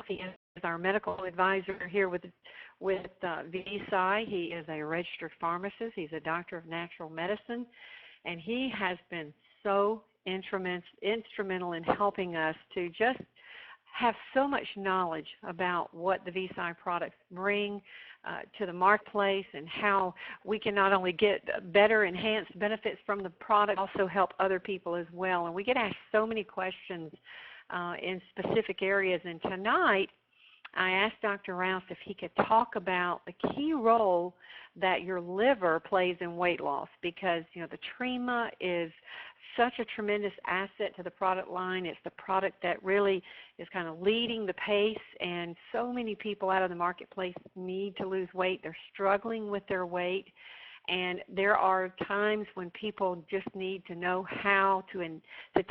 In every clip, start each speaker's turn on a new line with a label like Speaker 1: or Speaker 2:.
Speaker 1: He is our medical advisor here with VSI. He is a registered pharmacist. He's a doctor of natural medicine, and he has been so instrumental in helping us to just have so much knowledge about what the VSI products bring to the marketplace and how we can not only get better enhanced benefits from the product, also help other people as well. And we get asked so many questions in specific areas. And tonight, I asked Dr. Rouse if he could talk about the key role that your liver plays in weight loss, because the Trima is such a tremendous asset to the product line. It's the product that really is kind of leading the pace, and so many people out of the marketplace need to lose weight. They're struggling with their weight, and there are times when people just need to know how to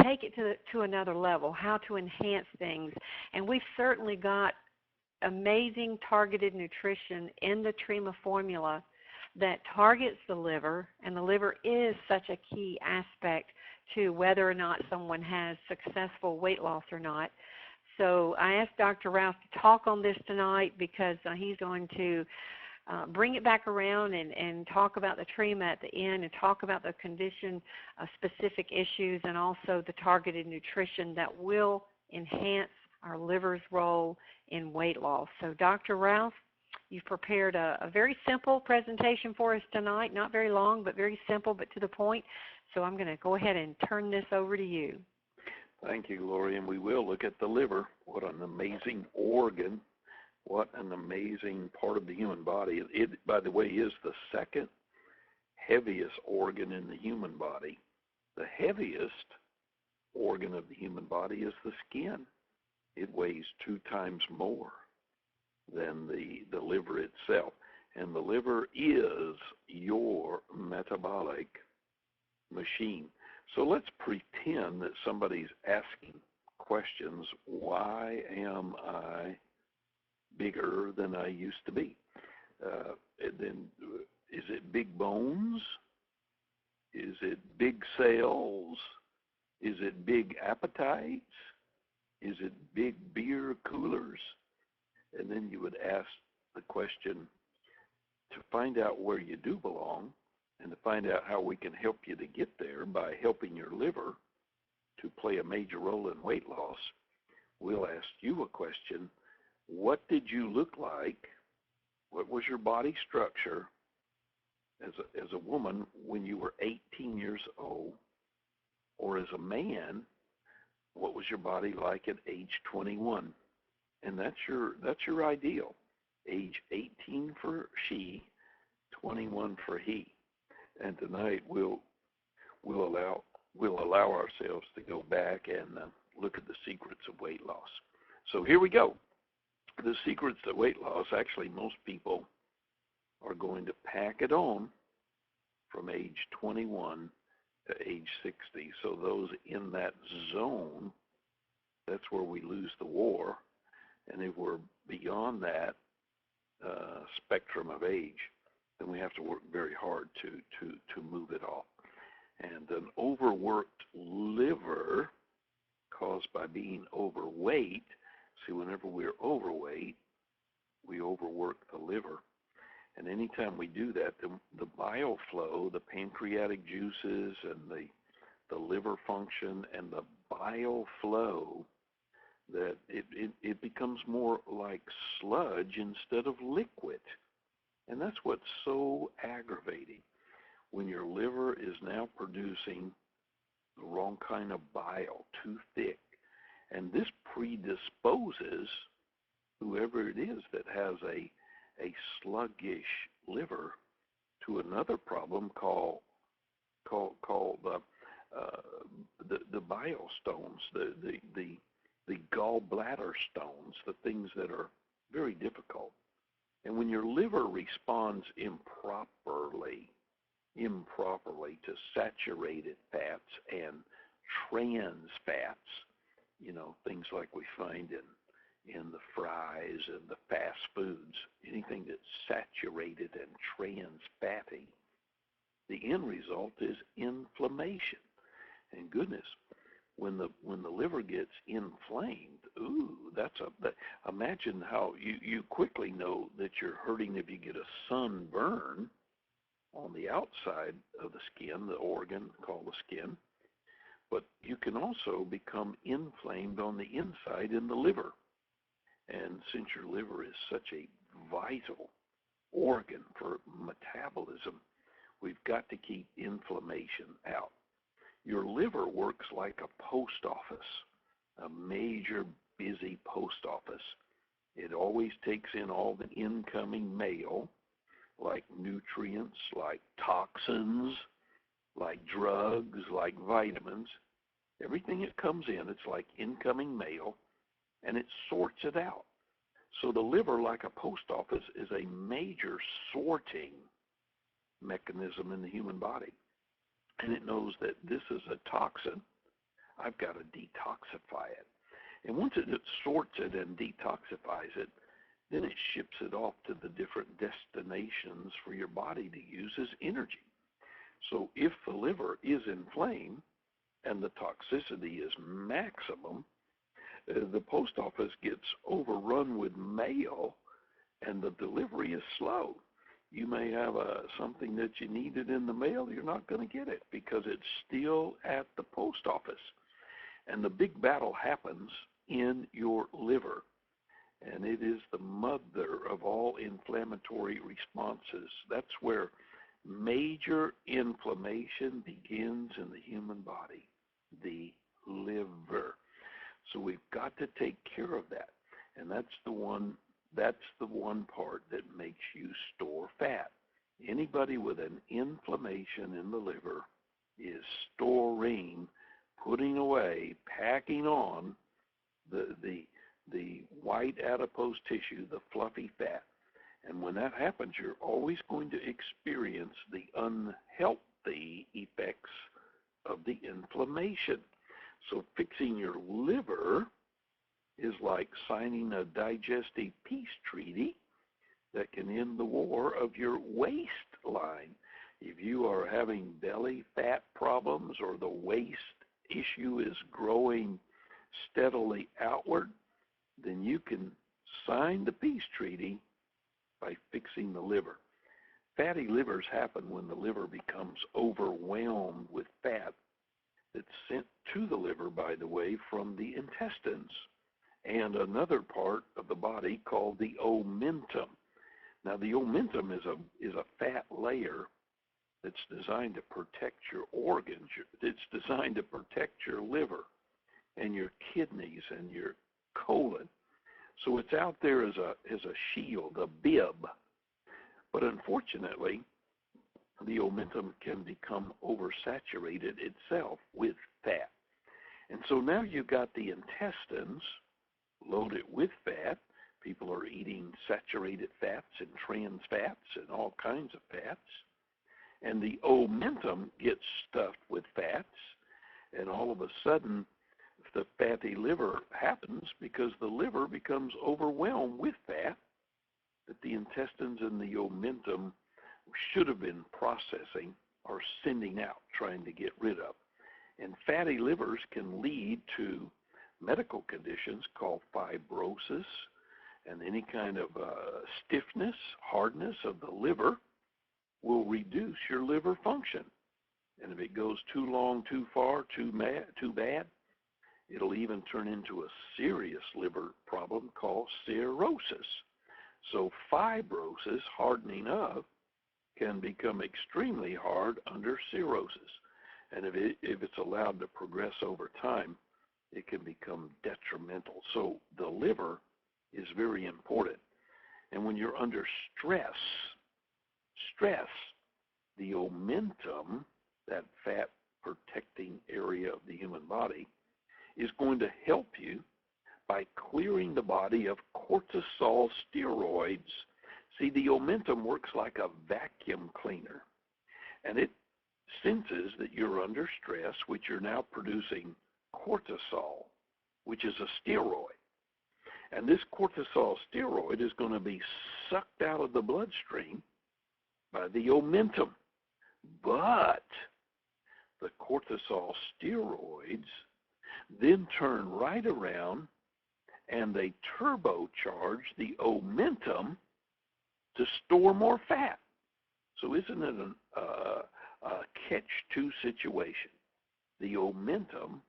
Speaker 1: take it to another level, how to enhance things. And we've certainly got amazing targeted nutrition in the Trima formula that targets the liver, and the liver is such a key aspect to whether or not someone has successful weight loss or not. So I asked Dr. Rouse to talk on this tonight because he's going to bring it back around and talk about the Trima at the end and talk about the condition-specific issues and also the targeted nutrition that will enhance our liver's role in weight loss. So Dr. Rouse, you've prepared a very simple presentation for us tonight, not very long, but very simple, but to the point. So I'm going to go ahead and turn this over to you.
Speaker 2: Thank you, Gloria, and we will look at the liver. What an amazing organ. What an amazing part of the human body. It, by the way, is the second heaviest organ in the human body. The heaviest organ of the human body is the skin. It weighs 2 times more than the liver itself. And the liver is your metabolic machine. So let's pretend that somebody's asking questions. Why am I bigger than I used to be? And then, is it big bones? Is it big cells? Is it big appetites? Is it big beer coolers? And then you would ask the question to find out where you do belong and to find out how we can help you to get there by helping your liver to play a major role in weight loss. We'll ask you a question. What did you look like? What was your body structure as a woman when you were 18 years old? Or as a man, what was your body like at age 21? And that's your ideal. Age 18 for she, 21 for he. And tonight we'll allow ourselves to go back and look at the secrets of weight loss. So here we go. The secrets of weight loss. Actually, most people are going to pack it on from age 21 to age 60. So those in that zone, that's where we lose the war. And if we're beyond that spectrum of age, then we have to work very hard to move it off. And an overworked liver caused by being overweight. See, whenever we're overweight, we overwork the liver. And anytime we do that, the bile flow, the pancreatic juices and the liver function and the bile flow, that it becomes more like sludge instead of liquid. And that's what's so aggravating, when your liver is now producing the wrong kind of bile, too thick. And this predisposes whoever it is that has a sluggish liver to another problem called the bile stones, the gallbladder stones, the things that are very difficult. And when your liver responds improperly to saturated fats and trans fats, things like we find in the fries and the fast foods, anything that's saturated and trans fatty, the end result is inflammation. And goodness, when the liver gets inflamed, imagine how you quickly know that you're hurting if you get a sunburn on the outside of the skin, the organ called the skin, but you can also become inflamed on the inside in the liver. And since your liver is such a vital organ for metabolism, we've got to keep inflammation out. Your liver works like a post office, a major busy post office. It always takes in all the incoming mail, like nutrients, like toxins, like drugs, like vitamins. Everything that comes in, it's like incoming mail, and it sorts it out. So the liver, like a post office, is a major sorting mechanism in the human body. And it knows that this is a toxin. I've got to detoxify it. And once it sorts it and detoxifies it, then it ships it off to the different destinations for your body to use as energy. So if the liver is inflamed and the toxicity is maximum, the post office gets overrun with mail and the delivery is slow. You may have something that you needed in the mail, you're not going to get it because it's still at the post office. And the big battle happens in your liver, and it is the mother of all inflammatory responses. That's where major inflammation begins in the human body, the liver. So we've got to take care of that, and that's the one part that makes you store fat. Anybody with an inflammation in the liver is storing, putting away, packing on the white adipose tissue, the fluffy fat. And when that happens, you're always going to experience the unhealthy effects of the inflammation. So fixing your liver is like signing a digestive peace treaty that can end the war of your waistline. If you are having belly fat problems or the waist issue is growing steadily outward, then you can sign the peace treaty by fixing the liver. Fatty livers happen when the liver becomes overwhelmed with fat that's sent to the liver, by the way, from the intestines and another part of the body called the omentum. Now, the omentum is a fat layer that's designed to protect your organs. It's designed to protect your liver and your kidneys and your colon. So it's out there as a shield, a bib. But unfortunately, the omentum can become oversaturated itself with fat. And so now you've got the intestines loaded with fat. People are eating saturated fats and trans fats and all kinds of fats. And the omentum gets stuffed with fats, and all of a sudden the fatty liver happens because the liver becomes overwhelmed with fat that the intestines and the omentum should have been processing or sending out, trying to get rid of. And fatty livers can lead to medical conditions called fibrosis and any kind of stiffness, hardness of the liver will reduce your liver function. And if it goes too long, too far, too bad, it'll even turn into a serious liver problem called cirrhosis. So fibrosis, hardening of, can become extremely hard under cirrhosis. And if it's allowed to progress over time, it can become detrimental. So the liver is very important. And when you're under stress, the omentum, that fat protecting area of the human body, is going to help you by clearing the body of cortisol steroids. See, the omentum works like a vacuum cleaner, and it senses that you're under stress, which you're now producing cortisol, which is a steroid. And this cortisol steroid is going to be sucked out of the bloodstream by the omentum. But the cortisol steroids then turn right around and they turbocharge the omentum to store more fat. So isn't it a catch-2 situation? The omentum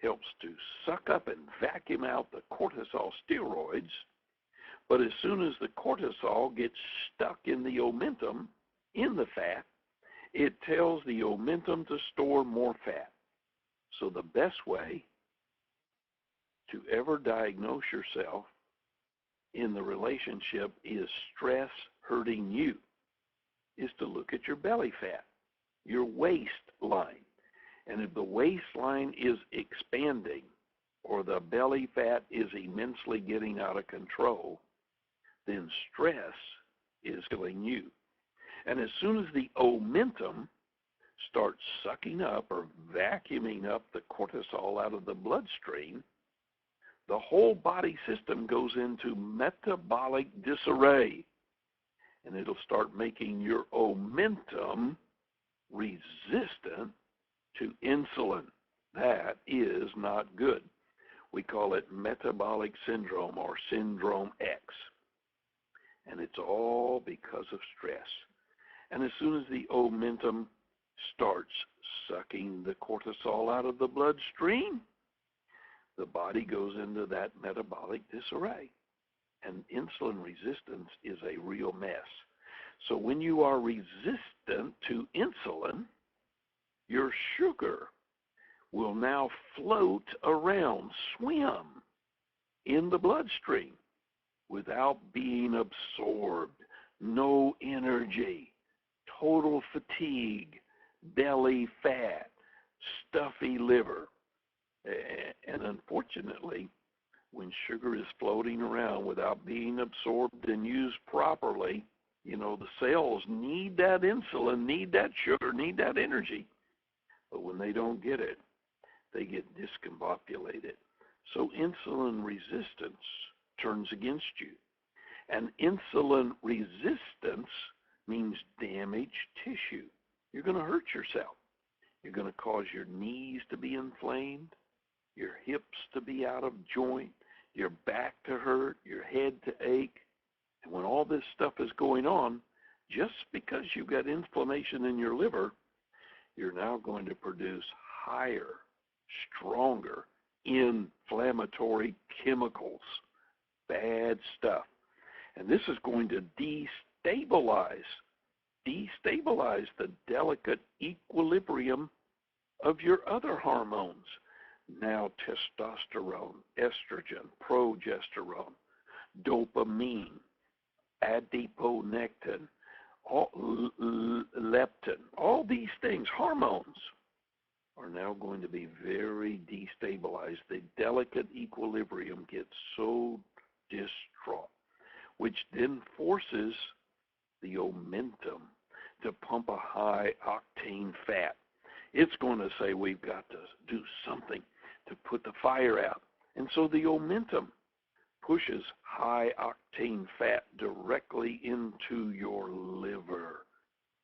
Speaker 2: helps to suck up and vacuum out the cortisol steroids, but as soon as the cortisol gets stuck in the omentum, in the fat, it tells the omentum to store more fat. So the best way to ever diagnose yourself in the relationship is stress hurting you, is to look at your belly fat, your waistline. And if the waistline is expanding or the belly fat is immensely getting out of control, then stress is killing you. And as soon as the omentum starts sucking up or vacuuming up the cortisol out of the bloodstream, the whole body system goes into metabolic disarray. And it'll start making your omentum resistant to insulin. That is not good. We call it metabolic syndrome or syndrome X. And it's all because of stress. And as soon as the omentum starts sucking the cortisol out of the bloodstream, the body goes into that metabolic disarray. And insulin resistance is a real mess. So when you are resistant to insulin, your sugar will now float around, swim in the bloodstream without being absorbed. No energy, total fatigue, belly fat, stuffy liver. And unfortunately, when sugar is floating around without being absorbed and used properly, the cells need that insulin, need that sugar, need that energy. But when they don't get it, they get discombobulated. So insulin resistance turns against you. And insulin resistance means damaged tissue. You're going to hurt yourself. You're going to cause your knees to be inflamed, your hips to be out of joint, your back to hurt, your head to ache. And when all this stuff is going on, just because you've got inflammation in your liver, you're now going to produce higher, stronger inflammatory chemicals, bad stuff. And this is going to destabilize the delicate equilibrium of your other hormones. Now testosterone, estrogen, progesterone, dopamine, adiponectin, leptin, all these things, hormones, are now going to be very destabilized. The delicate equilibrium gets so distraught, which then forces the omentum to pump a high octane fat. It's going to say we've got to do something to put the fire out. And so the omentum pushes high octane fat directly into your liver.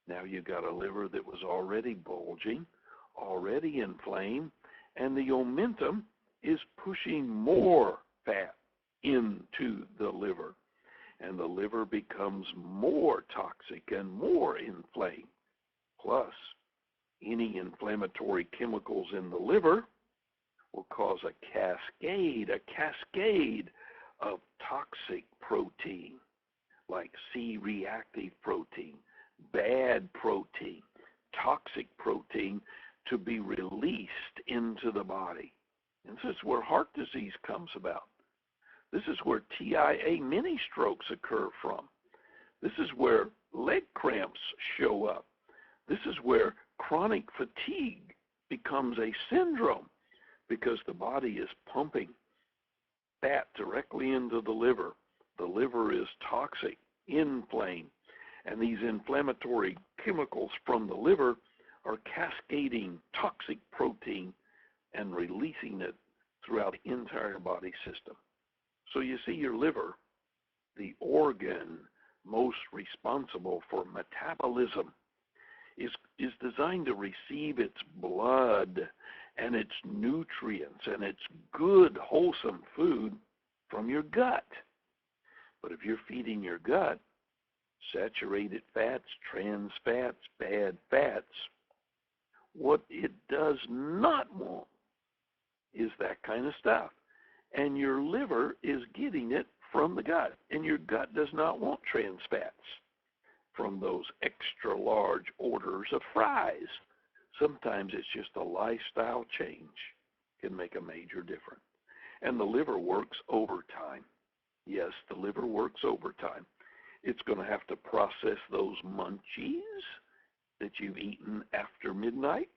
Speaker 2: Now you've got a liver that was already bulging, already inflamed, and the omentum is pushing more fat into the liver. And the liver becomes more toxic and more inflamed. Plus, any inflammatory chemicals in the liver will cause a cascade of toxic protein, like C-reactive protein, bad protein, toxic protein, to be released into the body. And this is where heart disease comes about. This is where TIA mini strokes occur from. This is where leg cramps show up. This is where chronic fatigue becomes a syndrome, because the body is pumping fat directly into the liver. The liver is toxic, inflamed, and these inflammatory chemicals from the liver are cascading toxic protein and releasing it throughout the entire body system. So you see, your liver, the organ most responsible for metabolism, is designed to receive its blood and it's nutrients, and it's good, wholesome food from your gut. But if you're feeding your gut saturated fats, trans fats, bad fats, what it does not want is that kind of stuff. And your liver is getting it from the gut. And your gut does not want trans fats from those extra large orders of fries. Sometimes it's just a lifestyle change can make a major difference. And the liver works overtime. Yes, the liver works overtime. It's going to have to process those munchies that you've eaten after midnight,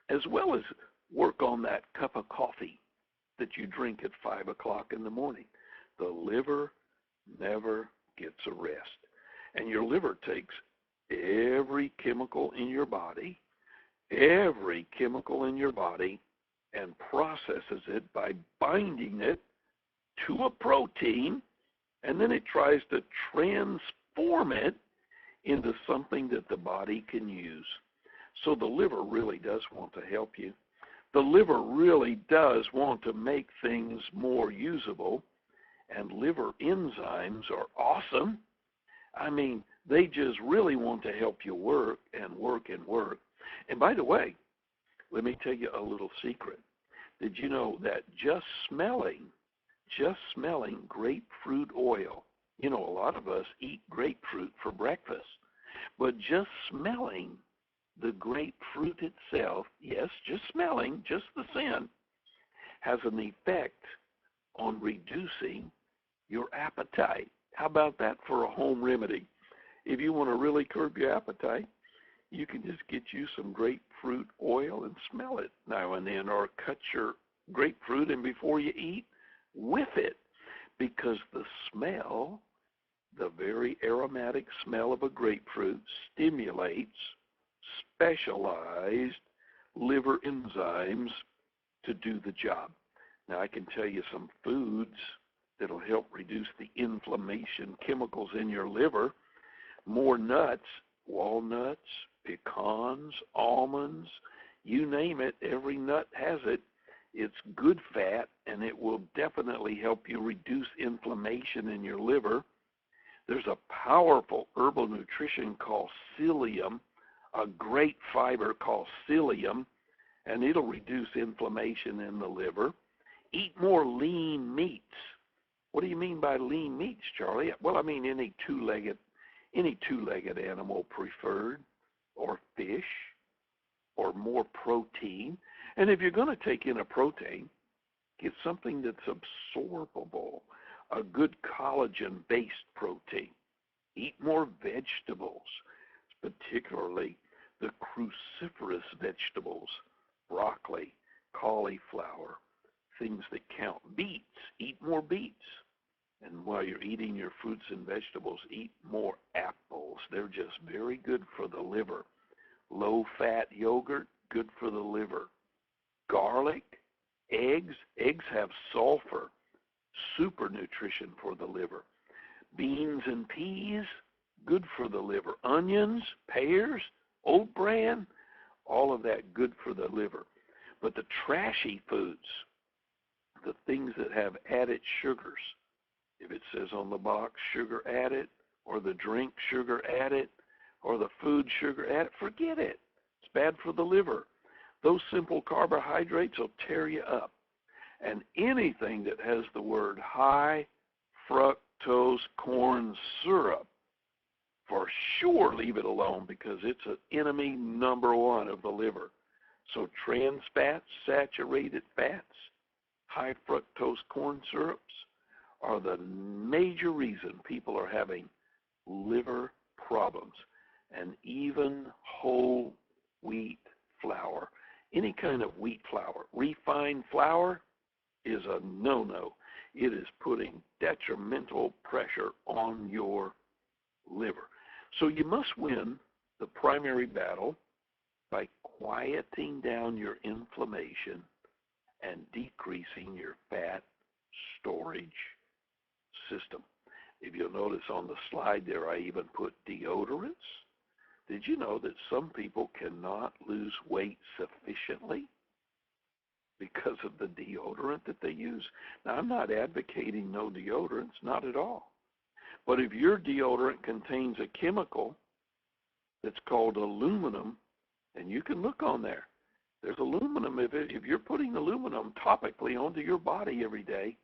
Speaker 2: as well as work on that cup of coffee that you drink at 5 o'clock in the morning. The liver never gets a rest. And your liver takes every chemical in your body, and processes it by binding it to a protein, and then it tries to transform it into something that the body can use. So the liver really does want to help you. The liver really does want to make things more usable, and liver enzymes are awesome. I mean, they just really want to help you work and work and work. And by the way, let me tell you a little secret. Did you know that just smelling grapefruit oil, you know, a lot of us eat grapefruit for breakfast, but just smelling the grapefruit itself, yes, just smelling, just the scent, has an effect on reducing your appetite. How about that for a home remedy? If you want to really curb your appetite, you can just get you some grapefruit oil and smell it now and then, or cut your grapefruit and before you eat, whiff it, because the smell, the very aromatic smell of a grapefruit, stimulates specialized liver enzymes to do the job. Now, I can tell you some foods that'll help reduce the inflammation chemicals in your liver. More nuts, walnuts, pecans, almonds, you name it, every nut has it. It's good fat, and it will definitely help you reduce inflammation in your liver. There's a powerful herbal nutrition called psyllium, a great fiber called psyllium, and it'll reduce inflammation in the liver. Eat more lean meats. What do you mean by lean meats, Charlie? Well, I mean any two-legged animal preferred, or fish, or more protein. And if you're going to take in a protein, get something that's absorbable, a good collagen-based protein. Eat more vegetables, particularly the cruciferous vegetables, broccoli, cauliflower, things that count. Beets, eat more beets. And while you're eating your fruits and vegetables, eat more apples. They're just very good for the liver. Low-fat yogurt, good for the liver. Garlic, eggs have sulfur, super nutrition for the liver. Beans and peas, good for the liver. Onions, pears, oat bran, all of that good for the liver. But the trashy foods, the things that have added sugars, if it says on the box sugar added, or the drink sugar added, or the food sugar added, forget it. It's bad for the liver. Those simple carbohydrates will tear you up. And anything that has the word high fructose corn syrup, for sure leave it alone, because it's an enemy number one of the liver. So trans fats, saturated fats, high fructose corn syrups are the major reason people are having liver problems. And even whole wheat flour, any kind of wheat flour, refined flour is a no-no. It is putting detrimental pressure on your liver. So you must win the primary battle by quieting down your inflammation and decreasing your fat storage system. If you'll notice on the slide there, I even put deodorants. Did you know that some people cannot lose weight sufficiently because of the deodorant that they use. Now, I'm not advocating no deodorants, not at all. But if your deodorant contains a chemical that's called aluminum, and you can look on there, there's aluminum. If you're putting aluminum topically onto your body every day,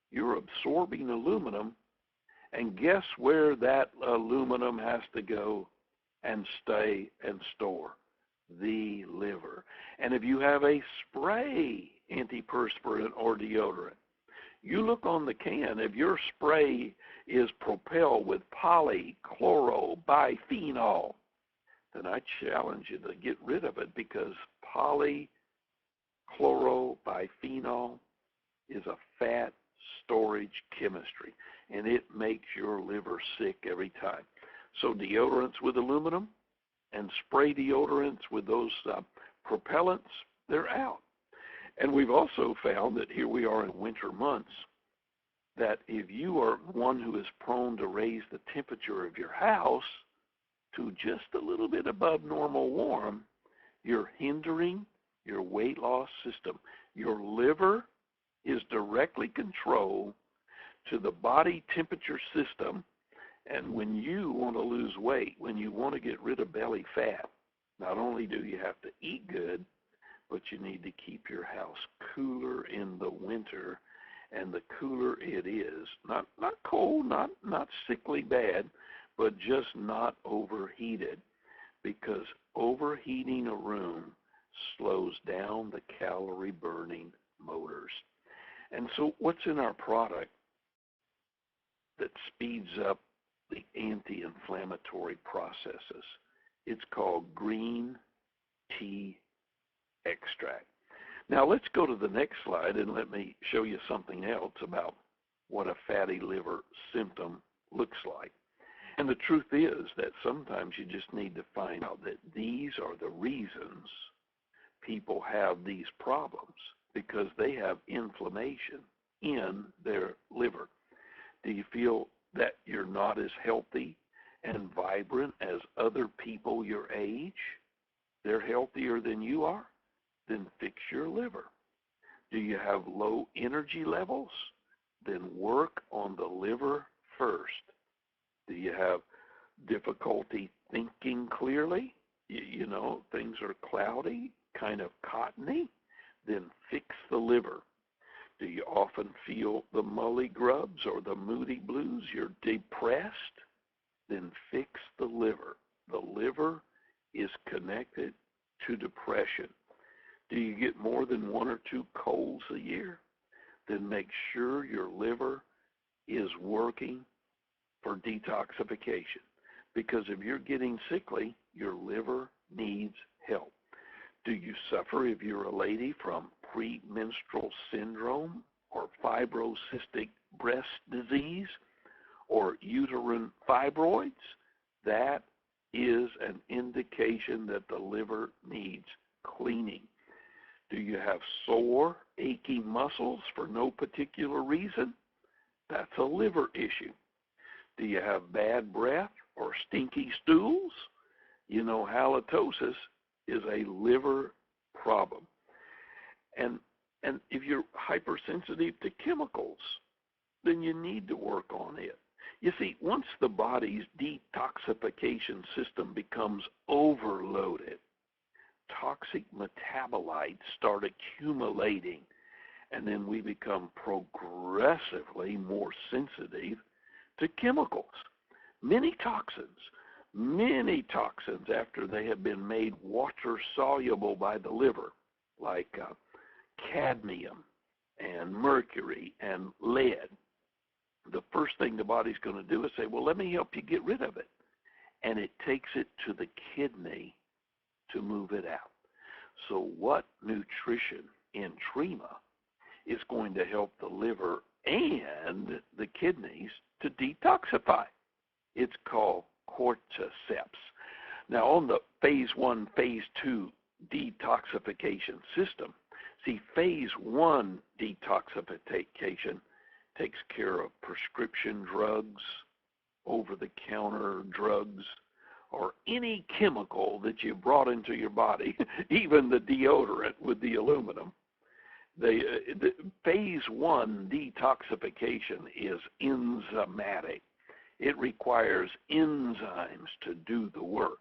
Speaker 2: you're absorbing aluminum. And guess where that aluminum has to go and stay and store? The liver. And if you have a spray antiperspirant or deodorant, you look on the can, if your spray is propelled with polychlorobiphenol, then I challenge you to get rid of it, because polychlorobiphenol is a fat storage chemistry, and it makes your liver sick every time. So deodorants with aluminum and spray deodorants with those propellants, they're out. And we've also found that here we are in winter months, that if you are one who is prone to raise the temperature of your house to just a little bit above normal warm, you're hindering your weight loss system. Your liver is directly controlled to the body temperature system. And when you want to lose weight, when you want to get rid of belly fat, not only do you have to eat good, but you need to keep your house cooler in the winter. And the cooler it is, not cold, not sickly bad, but just not overheated, because overheating a room slows down the calorie burning motors. And so what's in our product that speeds up the anti-inflammatory processes? It's called green tea extract. Now let's go to the next slide and let me show you something else about what a fatty liver symptom looks like. And the truth is that sometimes you just need to find out that these are the reasons people have these problems, because they have inflammation in their liver. Do you feel that you're not as healthy and vibrant as other people your age? They're healthier than you are? Then fix your liver. Do you have low energy levels? Then work on the liver first. Do you have difficulty thinking clearly? You know, things are cloudy, kind of cottony? Then fix the liver. Do you often feel the mully grubs or the moody blues? You're depressed? Then fix the liver. The liver is connected to depression. Do you get more than 1 or 2 colds a year? Then make sure your liver is working for detoxification. Because if you're getting sickly, your liver needs help. Do you suffer, if you're a lady, from premenstrual syndrome or fibrocystic breast disease or uterine fibroids? That is an indication that the liver needs cleaning. Do you have sore, achy muscles for no particular reason? That's a liver issue. Do you have bad breath or stinky stools? You know, halitosis is a liver problem. And if you're hypersensitive to chemicals, then you need to work on it. You see, once the body's detoxification system becomes overloaded, toxic metabolites start accumulating, and then we become progressively more sensitive to chemicals. Many toxins after they have been made water-soluble by the liver, like cadmium and mercury and lead, the first thing the body's going to do is say, well, let me help you get rid of it. And it takes it to the kidney to move it out. So what nutrition in Trima is going to help the liver and the kidneys to detoxify? It's called cordyceps. Now, on the phase 1, phase 2 detoxification system, see, phase 1 detoxification takes care of prescription drugs, over-the-counter drugs, or any chemical that you brought into your body, even the deodorant with the aluminum. The phase 1 detoxification is enzymatic. It requires enzymes to do the work.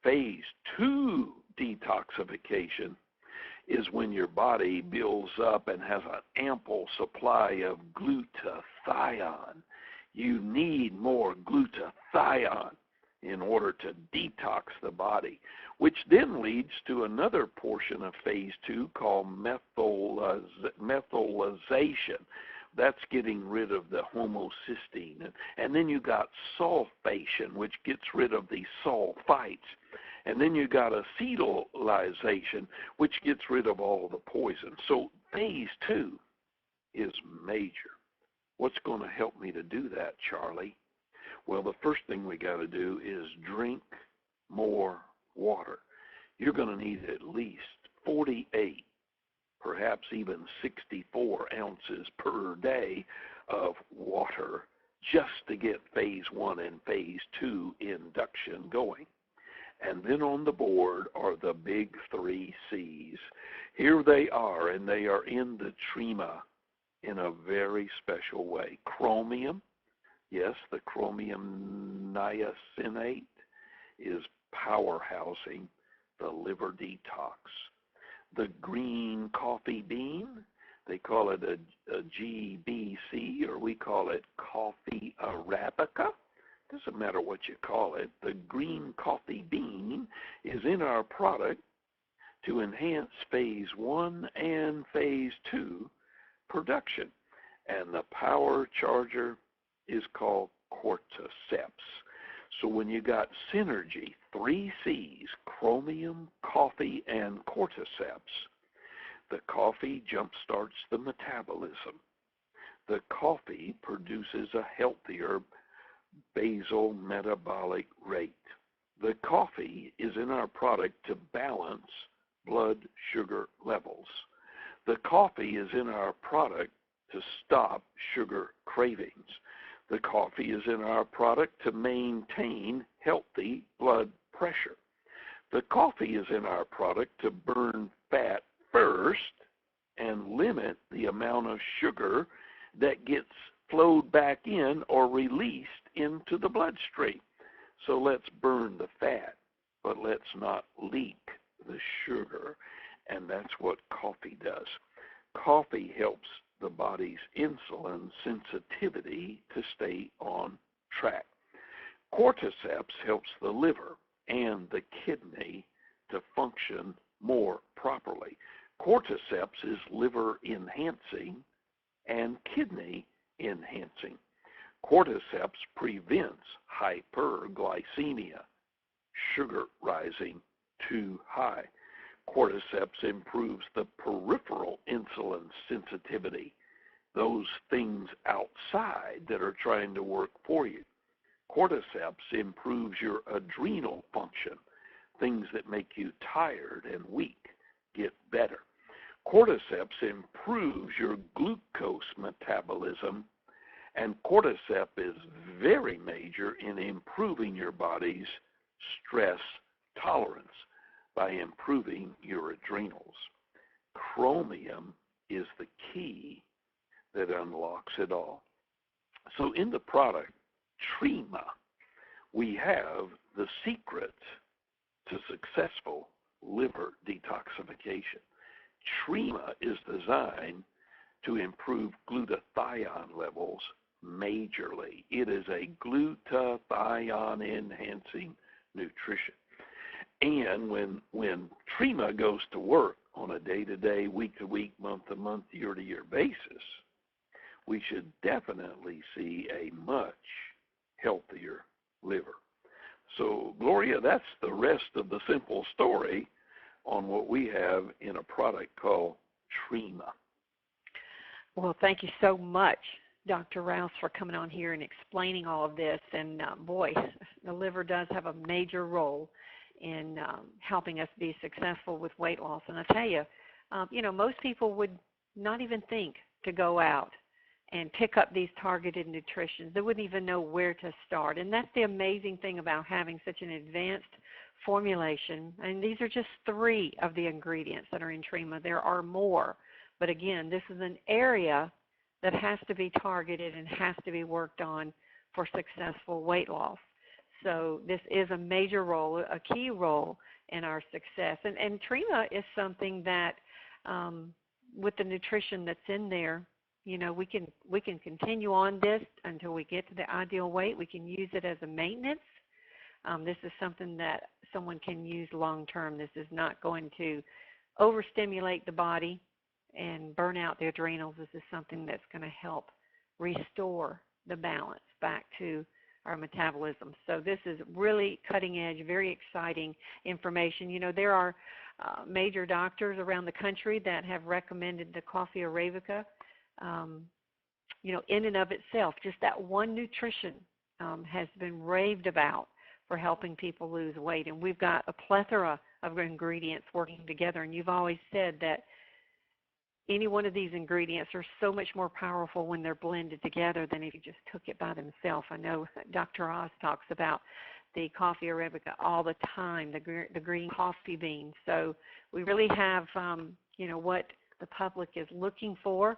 Speaker 2: Phase 2 detoxification is when your body builds up and has an ample supply of glutathione. You need more glutathione in order to detox the body, which then leads to another portion of phase 2 called methylation. That's getting rid of the homocysteine. And then you got sulfation, which gets rid of the sulfites. And then you got acetylization, which gets rid of all the poison. So phase 2 is major. What's going to help me to do that, Charlie? Well, the first thing we got to do is drink more water. You're going to need at least 48, perhaps even 64 ounces per day of water just to get phase 1 and phase 2 induction going. And then on the board are the big 3 C's. Here they are, and they are in the Trima in a very special way. Chromium, yes, the chromium niacinate is powerhousing the liver detox. The green coffee bean, they call it a GBC, or we call it coffee Arabica. Doesn't matter what you call it. The green coffee bean is in our product to enhance phase 1 and phase 2 production. And the power charger is called cordyceps. So when you got synergy, 3 C's, chromium, coffee, and cordyceps, the coffee jumpstarts the metabolism. The coffee produces a healthier basal metabolic rate. The coffee is in our product to balance blood sugar levels. The coffee is in our product to stop sugar cravings. The coffee is in our product to maintain healthy blood pressure. The coffee is in our product to burn fat first and limit the amount of sugar that gets flowed back in or released into the bloodstream. So let's burn the fat, but let's not leak the sugar, and that's what coffee does. Coffee helps the body's insulin sensitivity to stay on track. Cordyceps helps the liver and the kidney to function more properly. Cordyceps is liver enhancing and kidney enhancing. Cordyceps prevents hyperglycemia, sugar rising too high. Cordyceps improves the peripheral insulin sensitivity, those things outside that are trying to work for you. Cordyceps improves your adrenal function, things that make you tired and weak get better. Cordyceps improves your glucose metabolism, and cordyceps is very major in improving your body's stress tolerance by improving your adrenals. Chromium is the key that unlocks it all. So in the product Trima, we have the secret to successful liver detoxification. Trima is designed to improve glutathione levels majorly. It is a glutathione enhancing nutrition. And when Trima goes to work on a day-to-day, week-to-week, month-to-month, year-to-year basis, we should definitely see a much healthier liver. So, Gloria, that's the rest of the simple story on what we have in a product called Trima.
Speaker 1: Well, thank you so much, Dr. Rouse, for coming on here and explaining all of this. And boy, the liver does have a major role in helping us be successful with weight loss. And I tell you, most people would not even think to go out and pick up these targeted nutritions. They wouldn't even know where to start. And that's the amazing thing about having such an advanced formulation. And these are just 3 of the ingredients that are in Trima. There are more, But again, this is an area that has to be targeted and has to be worked on for successful weight loss. So this is a major role, a key role in our success. And Trima is something that, with the nutrition that's in there, you know, we can continue on this until we get to the ideal weight. We can use it as a maintenance. This is something that someone can use long term. This is not going to overstimulate the body and burn out the adrenals. This is something that's going to help restore the balance back to our metabolism. So this is really cutting edge, very exciting information. You know, there are major doctors around the country that have recommended the coffee Arabica. You know, in and of itself, just that one nutrition has been raved about for helping people lose weight. And we've got a plethora of ingredients working together. And you've always said that any one of these ingredients are so much more powerful when they're blended together than if you just took it by themselves. I know Dr. Oz talks about the coffee Arabica all the time, the green coffee beans. So we really have, you know, what the public is looking for,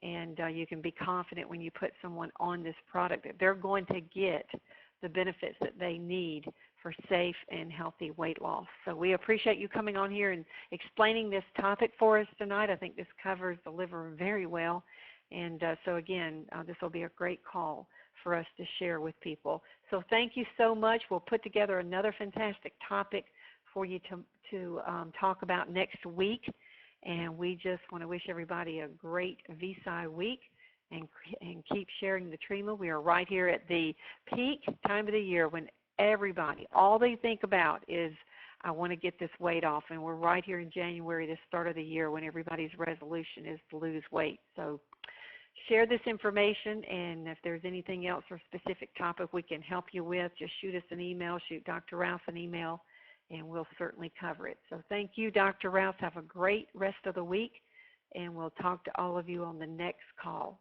Speaker 1: and you can be confident when you put someone on this product that they're going to get the benefits that they need for safe and healthy weight loss. So we appreciate you coming on here and explaining this topic for us tonight. I think this covers the liver very well. And so again, this will be a great call for us to share with people. So thank you so much. We'll put together another fantastic topic for you to talk about next week. And we just want to wish everybody a great VSI week and keep sharing the Trima. We are right here at the peak time of the year when everybody, all they think about is, I want to get this weight off. And we're right here in January, the start of the year, when everybody's resolution is to lose weight. So share this information, and if there's anything else or specific topic we can help you with, just shoot us an email, shoot Dr. Rouse an email, and we'll certainly cover it. So thank you, Dr. Rouse. Have a great rest of the week, and we'll talk to all of you on the next call.